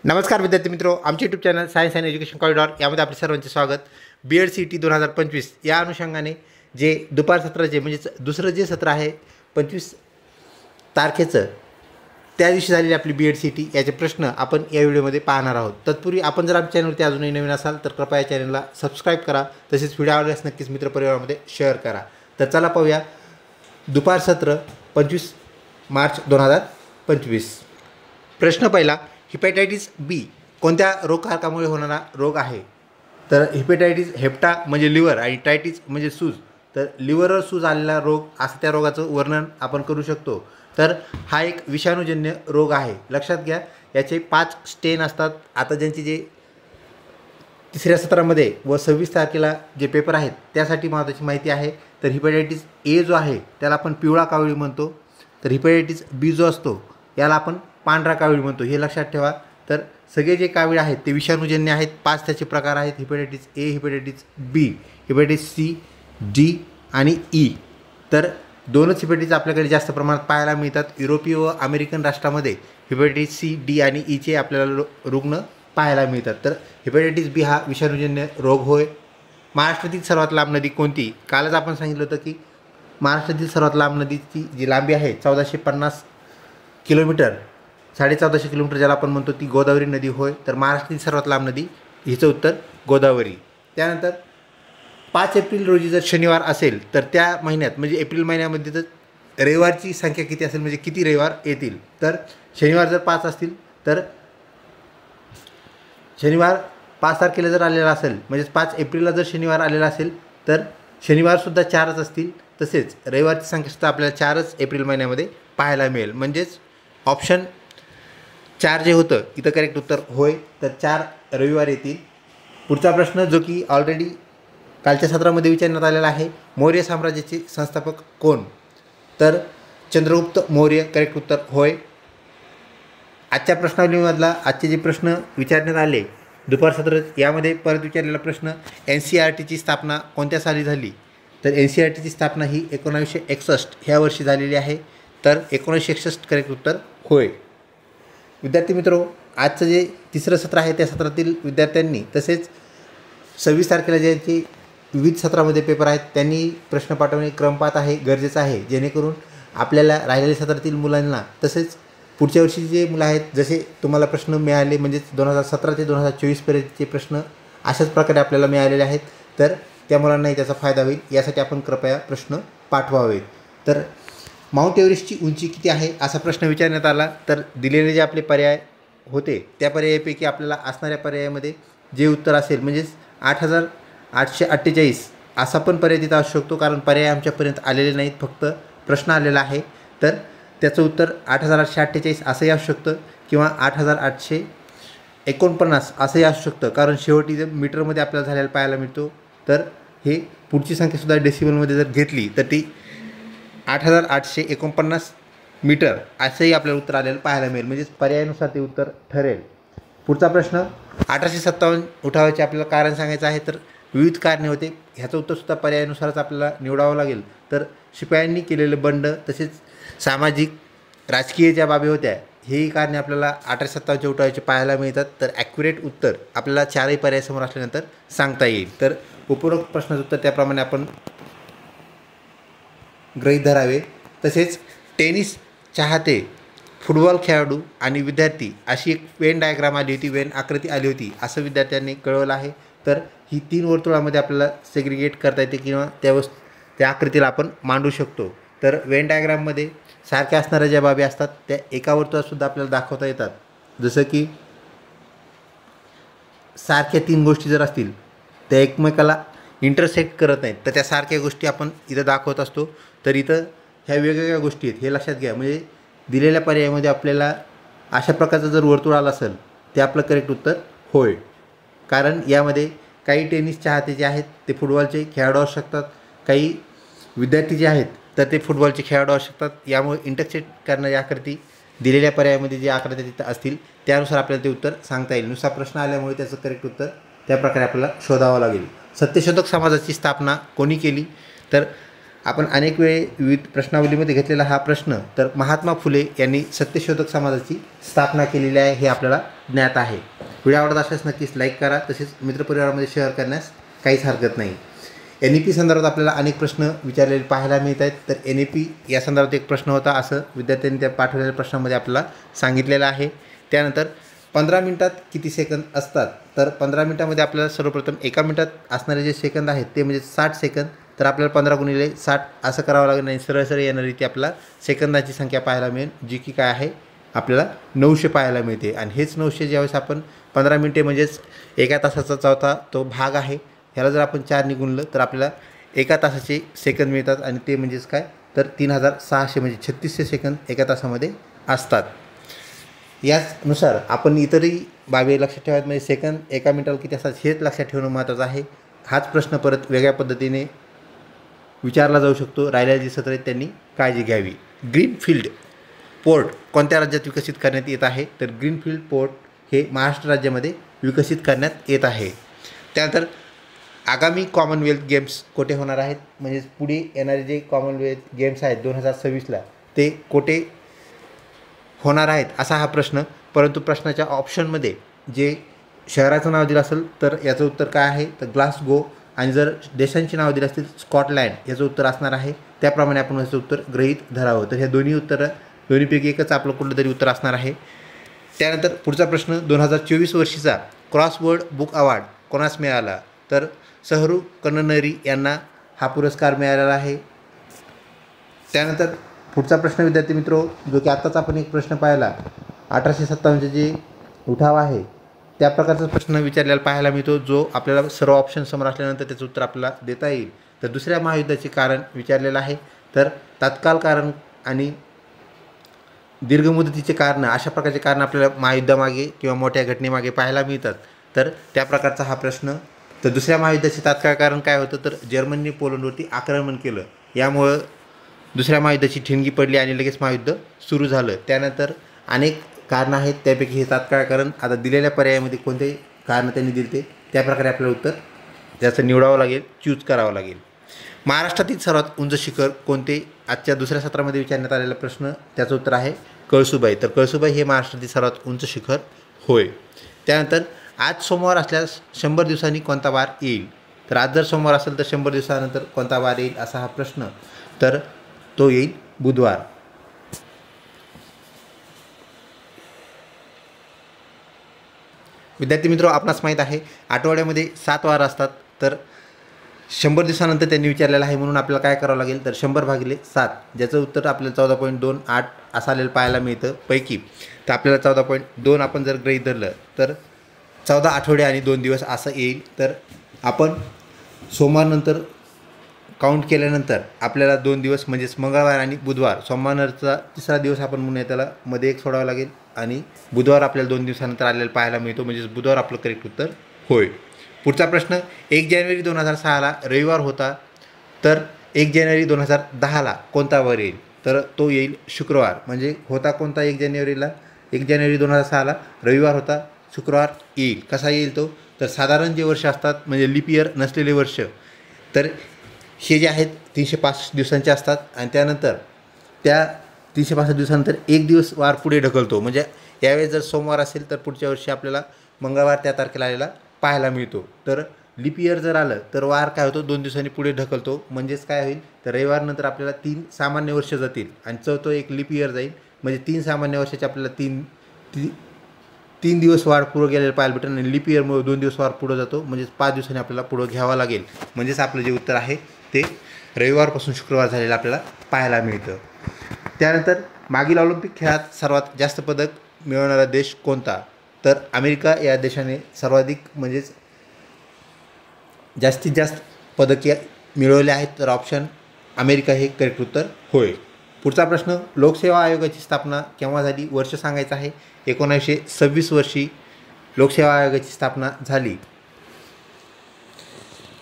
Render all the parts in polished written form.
नमस्कार विद्यार्थी मित्रों, आमचे YouTube channel science and education corridor यामध्ये आपले सर्वांचे स्वागत। BEd CET 2025 या अनुषंगाने जे दुपार सत्राचे म्हणजे दुसरं जे सत्र आहे 25 तारखेचं त्या दिवशी झालेली आपली BEd CET याचे प्रश्न आपण या व्हिडिओमध्ये पाहणार आहोत। तत्पूर्वी आपण जर आमच्या चॅनलवरती अजूनही नवीन असाल तर कृपया या चॅनलला सबस्क्राईब करा, तसेच व्हिडिओ आवडल्यास नक्कीच मित्रपरिवारामध्ये शेअर करा। तर चला पाहूया दुपार सत्र 25 मार्च 2025। प्रश्न पहिला, हिपॅटायटिस बी कोणत्या रोगकारकामुळे होणारा रोग आहे? तर हिपॅटायटिस हेप्टा म्हणजे लिव्हर आणि टायटिस म्हणजे सूज, तर लिव्हरवर सूज आलेला रोग असं त्या रोगाचं वर्णन आपण करू शकतो। तर हा एक विषाणूजन्य रोग आहे, लक्षात घ्या। याचे 5 स्टेन असतात। आता ज्यांची जे तिसऱ्या सत्रामध्ये व 26 तारखेला जे पेपर आहेत त्यासाठी महत्त्वाची माहिती आहे। तर हिपॅटायटिस ए जो आहे त्याला आपण पिवळा कावळी म्हणतो, तर हिपॅटायटिस बी जो असतो याला आपण पांढरा कावीळ म्हणतो, हे लक्षात ठेवा। तर सगळे जे कावीळ आहेत ते विषाणूजन्य आहेत। 5 त्याचे प्रकार आहेत, हिपॅटायटिस ए, हिपॅटायटिस बी, हिपॅटायटिस सी, डी आणि ई। तर दोनच हिपॅटायटिस आपल्याकडे जास्त प्रमाणात पाहायला मिळतात। युरोपीय व अमेरिकन राष्ट्रामध्ये हिपॅटायटिस सी, डी आणि ईचे आपल्याला रुग्ण पाहायला मिळतात। तर हिपॅटायटिस बी हा विषाणूजन्य रोग होय। महाराष्ट्रातील सर्वात लांब नदी कोणती? कालच आपण सांगितलं होतं की महाराष्ट्रातील सर्वात लांब नदीची जी लांबी आहे 1450 किलोमीटर, 1450 किलोमीटर ज्याला आपण म्हणतो ती गोदावरी नदी होय। तर महाराष्ट्रातील सर्वात लांब नदी हिचं उत्तर गोदावरी। त्यानंतर 5 एप्रिल रोजी जर शनिवार असेल तर त्या महिन्यात म्हणजे एप्रिल महिन्यामध्ये तर रविवारची संख्या किती असेल, म्हणजे किती रविवार येतील? तर शनिवार जर 5 असतील तर शनिवार 5 तारखेला जर आलेला असेल, म्हणजेच 5 एप्रिलला जर शनिवार आलेला असेल तर शनिवारसुद्धा 4च असतील। तसेच रविवारची संख्यासुद्धा आपल्याला 4च एप्रिल महिन्यामध्ये पाहायला मिळेल, म्हणजेच ऑप्शन 4 जे होतं इथं करेक्ट उत्तर होय। तर 4 रविवार येतील। पुढचा प्रश्न जो की ऑलरेडी कालच्या सत्रामध्ये विचारण्यात आलेला आहे, मौर्य साम्राज्याचे संस्थापक कोण? तर चंद्रगुप्त मौर्य करेक्ट उत्तर होय। आजच्या प्रश्नावलीमधला आजचे जे प्रश्न विचारण्यात आले दुपार सत्र यामध्ये परत विचारलेला प्रश्न, NCERTची स्थापना कोणत्या साली झाली? तर NCERTची स्थापना ही 1961 ह्या वर्षी झालेली आहे। तर 1961 करेक्ट उत्तर होय। विद्यार्थी मित्रो, आजचं जे तिसरं सत्र आहे त्या सत्रातील विद्यार्थ्यांनी तसेच 26 तारखेला ज्यांचे विविध सत्रामध्ये पेपर आहेत त्यांनी प्रश्न पाठवणे क्रम पाहत आहे, गरजेचं आहे, जेणेकरून आपल्याला राहिलेल्या सत्रातील मुलांना तसेच पुढच्या वर्षी जे मुलं आहेत जसे तुम्हाला प्रश्न मिळाले म्हणजेच 2017 ते 2024 पर्यंतचे प्रश्न अशाच प्रकारे आपल्याला मिळालेले आहेत, तर त्या मुलांनाही त्याचा फायदा होईल यासाठी आपण कृपया प्रश्न पाठवावेत। तर माउंट एव्हरेस्टची उंची किती आहे असा प्रश्न विचारण्यात आला, तर दिलेले जे आपले पर्याय होते त्या पर्यायापैकी आपल्याला असणाऱ्या पर्यायामध्ये जे उत्तर असेल म्हणजेच 8848 असा पण पर्याय तिथं असू शकतो, कारण पर्याय आमच्यापर्यंत आलेले नाहीत, फक्त प्रश्न आलेला आहे। तर त्याचं उत्तर 8848 असंही असू शकतं किंवा 8849 असंही असू शकतं, कारण शेवटी जर मीटरमध्ये आपल्याला झालेला पाहायला मिळतो। तर हे पुढची संख्यासुद्धा डेसिबलमध्ये जर घेतली तर ती 8849 मीटर असंही आपल्याला उत्तर आलेलं पाहायला मिळेल, म्हणजेच पर्यायानुसार ते उत्तर ठरेल। पुढचा प्रश्न, 1857 उठावाचे आपल्याला कारण सांगायचं आहे, तर विविध कारणे होते, ह्याचं उत्तरसुद्धा पर्यायानुसारच आपल्याला निवडावं लागेल। तर शिपायांनी केलेलं बंड तसेच सामाजिक राजकीय ज्या बाबी होत्या हेही कारणे आपल्याला 1857 उठावाचे पाहायला मिळतात। तर ॲक्युरेट उत्तर आपल्याला 4ही पर्याय समोर असल्यानंतर सांगता येईल। तर उपरोक्त प्रश्नाचं उत्तर त्याप्रमाणे आपण गृहीत धरावे। तसेच टेनिस चाहते, फुटबॉल खेळाडू आणि विद्यार्थी अशी एक वेन डायग्राम आली होती, वेन आकृती आली होती असं विद्यार्थ्यांनी कळवलं आहे। तर ही 3 वर्तुळामध्ये आपल्याला सेग्रिगेट करता येते किंवा त्या आकृतीला आपण मांडू शकतो। तर वेन डायग्राममध्ये सारख्या असणाऱ्या ज्या बाबी असतात त्या एका वर्तुळातसुद्धा आपल्याला दाखवता येतात, जसं की सारख्या 3 गोष्टी जर असतील त्या एकमेकाला इंटरसेक्ट करत नाहीत तर त्या सारख्या गोष्टी आपण इथं दाखवत असतो। तर इथं ह्या वेगवेगळ्या गोष्टी आहेत हे लक्षात घ्या, म्हणजे दिलेल्या पर्यायामध्ये आपल्याला अशा प्रकारचं जर वर्तुळ आलं असेल ते आपलं करेक्ट उत्तर होय, कारण यामध्ये काही टेनिस चाहते जे आहेत ते फुटबॉलचे खेळाडू असू शकतात, काही विद्यार्थी जे आहेत तर ते फुटबॉलचे खेळाडू असू शकतात। यामुळे इंटरसेक्ट करणारी आकृती दिलेल्या पर्यायामध्ये जी आकृत्या तिथं असतील त्यानुसार आपल्याला ते उत्तर सांगता येईल। नुसार प्रश्न आल्यामुळे त्याचं करेक्ट उत्तर त्या प्रकारे आपल्याला शोधावं लागेल। सत्यशोधक समाजाची स्थापना कोणी केली? तर आपण अनेक वेळे विविध प्रश्नावलीमध्ये घेतलेला हा प्रश्न, तर महात्मा फुले यांनी सत्यशोधक समाजाची स्थापना केलेली आहे हे आपल्याला ज्ञात आहे. व्हिडिओ आवडत असल्यास नक्कीच लाईक करा, तसेच मित्रपरिवारामध्ये शेअर करण्यास काहीच हरकत नाही. NEP संदर्भात आपल्याला अनेक प्रश्न विचारलेले पाहायला मिळत आहेत. तर NEP या संदर्भात एक प्रश्न होता असं विद्यार्थ्यांनी त्या पाठवलेल्या प्रश्नामध्ये आपल्याला सांगितलेलं आहे. त्यानंतर 15 मिनिटात किती सेकंद असतात, तर 15 मिनिटामध्ये आपल्याला सर्वप्रथम एका मिनिटात असणारे जे सेकंद आहेत ते म्हणजे 60 सेकंद. तर आपल्याला 15 गुणिले 60 असं करावं लागेल, नाही सरळ सरळ येणारी ती आपल्याला सेकंदाची संख्या पाहायला मिळेल, जी की काय आहे आपल्याला 900 पाहायला मिळते. आणि हेच 900 ज्यावेळेस आपण 15 मिनिटे म्हणजेच एका तासाचा चौथा तो भाग आहे, ह्याला जर आपण 4ने गुणलं तर आपल्याला एका तासाचे सेकंद मिळतात. आणि ते म्हणजेच काय, तर 3600 म्हणजे 3600 सेकंद एका तासामध्ये असतात. याचनुसार आपण इतरही बाबी लक्षात ठेवायला, म्हणजे सेकंद एका मिनिटाला किती असतात हेच लक्षात ठेवणं महत्त्वाचं आहे. हाच प्रश्न परत वेगळ्या पद्धतीने विचारला जाऊ शकतो. राहिलेली जी सत्र आहेत त्यांनी काळजी घ्यावी. ग्रीनफील्ड पोर्ट कोणत्या राज्यात विकसित करण्यात येत आहे, तर ग्रीनफील्ड पोर्ट हे महाराष्ट्र राज्यामध्ये विकसित करण्यात येत आहे. त्यानंतर आगामी कॉमनवेल्थ गेम्स कोठे होणार आहेत, म्हणजे पुढे येणारे जे कॉमनवेल्थ गेम्स आहेत 2026ला ते कोठे होणार आहेत असा हा प्रश्न. परंतु प्रश्नाच्या ऑप्शनमध्ये जे शहराचं नाव दिलं असेल तर याचं उत्तर काय आहे, तर ग्लासगो. आणि जर देशांची नावं दिली असतील स्कॉटलँड याचं उत्तर असणार आहे. त्याप्रमाणे आपण याचं उत्तर गृहीत धरावं. तर ह्या दोन्हीपैकी एकच आपलं कुठलं तरी उत्तर असणार आहे. त्यानंतर पुढचा प्रश्न, 2024 वर्षीचा क्रॉसवर्ड बुक अवॉर्ड कोणास मिळाला, तर सहरू कन्ननरी यांना हा पुरस्कार मिळालेला आहे. त्यानंतर पुढचा प्रश्न विद्यार्थी मित्रो, जो की आत्ताच आपण एक प्रश्न पाहिला 1857 जे उठाव आहे त्या प्रकारचा प्रश्न विचारलेला पाहायला मिळतो, जो आपल्याला सर्व ऑप्शन समोर असल्यानंतर त्याचं उत्तर आपल्याला देता येईल. तर दुसऱ्या महायुद्धाचे कारण विचारलेलं आहे. तर तात्काळ कारण आणि दीर्घ मुदतीचे कारण अशा प्रकारचे कारण आपल्याला महायुद्धामागे किंवा मोठ्या घटनेमागे पाहायला मिळतात. तर त्या प्रकारचा हा प्रश्न. तर दुसऱ्या महायुद्धाचे तात्काळ कारण काय होतं, तर जर्मनीने पोलंडवरती आक्रमण केलं, यामुळं दुसऱ्या महायुद्धाची ठिणगी पडली आणि लगेच महायुद्ध सुरू झालं. त्यानंतर अनेक कारणं आहेत, त्यापैकी हे तात्काळ कारण. आता दिलेल्या पर्यायामध्ये कोणते कारणं त्यांनी दिले ते त्याप्रकारे आपल्याला उत्तर त्याचं निवडावं लागेल, चूज करावं लागेल. महाराष्ट्रातील सर्वात उंच शिखर कोणते, आजच्या दुसऱ्या सत्रामध्ये विचारण्यात आलेला प्रश्न, त्याचं उत्तर आहे कळसुबाई. तर कळसुबाई हे महाराष्ट्रातील सर्वात उंच शिखर होय. त्यानंतर आज सोमवार असल्यास 100 दिवसांनी कोणता वार येईल, तर आज जर सोमवार असेल तर 100 दिवसानंतर कोणता वार येईल असा हा प्रश्न, तर तो येईल बुधवार. विद्यार्थी मित्र, आपणास माहीत आहे आठवड्यामध्ये 7 वार असतात. तर 100 दिवसानंतर त्यांनी विचारलेलं आहे, म्हणून आपल्याला काय करावं लागेल, तर 100 भागिले 7 ज्याचं उत्तर आपल्याला 14.28 असं आलेलं पाहायला मिळतं पैकी. तर आपल्याला 14.2 आपण जर गृहीत धरलं तर 14 आठवडे आणि 2 दिवस असं येईल. तर आपण सोमवारनंतर काउंट केल्यानंतर आपल्याला 2 दिवस म्हणजेच मंगळवार आणि बुधवार, सोमवारचा तिसरा दिवस आपण म्हणूया त्याला मध्ये एक सोडावं लागेल आणि बुधवार आपल्याला 2 दिवसानंतर आलेलं पाहायला मिळतो, म्हणजेच बुधवार आपलं करेक्ट उत्तर होय. पुढचा प्रश्न, 1 जानेवारी 2006ला रविवार होता, तर 1 जानेवारी 2010ला कोणता वार येईल, तर तो येईल शुक्रवार. म्हणजे होता कोणता 1 जानेवारीला, 1 जानेवारी 2006ला रविवार होता, शुक्रवार येईल. कसा येईल तो, तर साधारण जे वर्ष असतात म्हणजे लीप इयर नसलेले वर्ष, तर हे जे आहेत 365 दिवसांचे असतात. आणि त्यानंतर त्या 365 दिवसानंतर एक दिवस वार पुढे ढकलतो. म्हणजे यावेळेस जर सोमवार असेल तर पुढच्या वर्षी आपल्याला मंगळवार त्या तारखेला आलेला पाहायला मिळतो. तर लीप इयर जर आलं तर वार काय होतो 2 दिवसांनी पुढे ढकलतो. म्हणजेच काय होईल, तर रविवारनंतर आपल्याला 3 सामान्य वर्ष जातील आणि चौथं एक लीप इयर जाईल. म्हणजे 3 सामान्य वर्षाचे आपल्याला 3 दिवस वाढ पुढं गेलेलं पाहायला भेटेल आणि लीप इयरमुळे 2 दिवस वाढ पुढं जातो. म्हणजेच 5 दिवसांनी आपल्याला पुढं घ्यावं लागेल. म्हणजेच आपलं जे उत्तर आहे ते रविवारपासून शुक्रवार झालेलं आपल्याला पाहायला मिळतं. त्यानंतर मागील ऑलिम्पिक खेळात सर्वात जास्त पदक मिळवणारा देश कोणता, तर अमेरिका या देशाने सर्वाधिक म्हणजेच जास्तीत जास्त पदके मिळवले आहेत. तर ऑप्शन अमेरिका हे करेक्ट उत्तर होय. पुढचा प्रश्न, लोकसेवा आयोगाची स्थापना केव्हा झाली, वर्ष सांगायचं आहे. 1926 वर्षी लोकसेवा आयोगाची स्थापना झाली.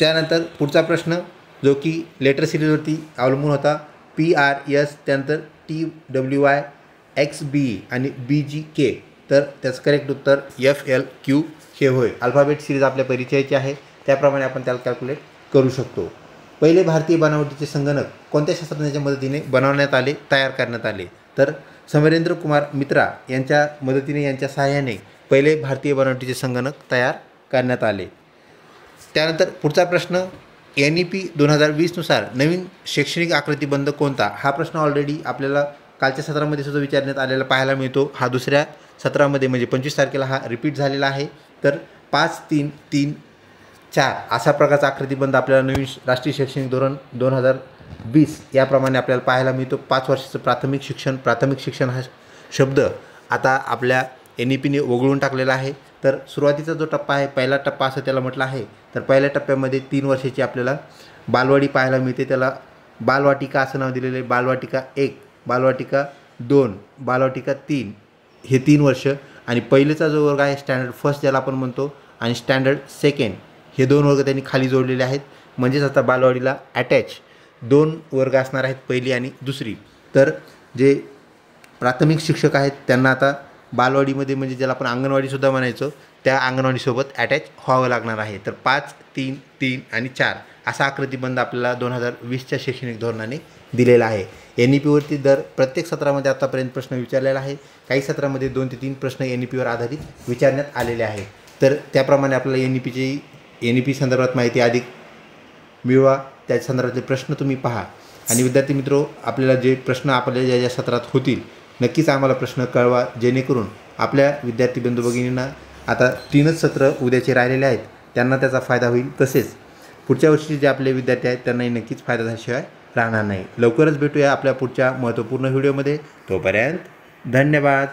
त्यानंतर पुढचा प्रश्न, जो की लेटर सिरीजवरती अवलंबून होता, PRS त्यानंतर TWY XB आणि BGK, तर त्याचं करेक्ट उत्तर FLQ हे होय. अल्फाबेट सिरीज आपल्या परिचयाची आहे, त्याप्रमाणे आपण त्याला कॅल्क्युलेट करू शकतो. पहिले भारतीय बनावटीचे संगणक कोणत्या शास्त्रज्ञाच्या मदतीने बनवण्यात आले, तयार करण्यात आले? तर समरेंद्र कुमार मित्रा यांच्या मदतीने, यांच्या सहाय्याने पहिले भारतीय बनावटीचे संगणक तयार करण्यात आले. त्यानंतर पुढचा प्रश्न, NEP 2020नुसार नवीन शैक्षणिक आकृतिबंध कोणता? हा प्रश्न ऑलरेडी आपल्याला कालच्या सत्रामध्ये सुद्धा विचारण्यात आलेला पाहायला मिळतो. हा दुसऱ्या सत्रामध्ये म्हणजे 25 तारखेला हा रिपीट झालेला आहे. तर 5-3-3-4 अशा प्रकारचा आकृतिबंध आपल्याला नवीन राष्ट्रीय शैक्षणिक धोरण 2020 याप्रमाणे आपल्याला पाहायला मिळतो. 5 वर्षाचं प्राथमिक शिक्षण हा शब्द आता आपल्या NEPने वगळून टाकलेला आहे. तर सुरुवातीचा जो टप्पा आहे, पहिला टप्पा असं त्याला म्हटलं आहे. तर पहिल्या टप्प्यामध्ये 3 वर्षाची आपल्याला बालवाडी पाहायला मिळते. त्याला बालवाटिका असं नाव दिलेलं आहे. बालवाटिका 1, बालवाटिका 2, बालवाटिका 3 हे 3 वर्ष. आणि पहिलेचा जो वर्ग आहे स्टँडर्ड फर्स्ट ज्याला आपण म्हणतो, आणि स्टँडर्ड सेकंड हे 2 वर्ग त्यांनी खाली जोडलेले आहेत. म्हणजेच आता बालवाडीला अटॅच 2 वर्ग असणार आहेत, पहिली आणि दुसरी. तर जे प्राथमिक शिक्षक आहेत त्यांना आता बालवाडीमध्ये, म्हणजे ज्याला आपण अंगणवाडीसुद्धा म्हणायचो, त्या अंगणवाडीसोबत अटॅच व्हावं लागणार आहे. तर 5-3-3 आणि 4 असा आकृतिबंध आपल्याला 2020च्या शैक्षणिक धोरणाने दिलेला आहे. NEPवरती दर प्रत्येक सत्रामध्ये आतापर्यंत प्रश्न विचारलेला आहे. काही सत्रामध्ये 2 ते 3 प्रश्न NEPवर आधारित विचारण्यात आलेले आहेत. तर त्याप्रमाणे आपल्याला NEP संदर्भात माहिती अधिक मिळवा, त्या संदर्भातले प्रश्न तुम्ही पहा. आणि विद्यार्थी मित्रो, आपल्याला जे प्रश्न आपल्या ज्या सत्रात होतील नक्कीच आम्हाला प्रश्न कळवा, जेणेकरून आपल्या विद्यार्थी बंधू भगिनींना आता 3च सत्र उद्याचे राहिलेले आहेत, त्यांना त्याचा फायदा होईल. तसेच पुढच्या वर्षी जे आपले विद्यार्थी आहेत त्यांनाही नक्कीच फायदा झाल्याशिवाय राहणार नाही. लवकरच भेटूया आपल्या पुढच्या महत्त्वपूर्ण व्हिडिओमध्ये. तोपर्यंत धन्यवाद.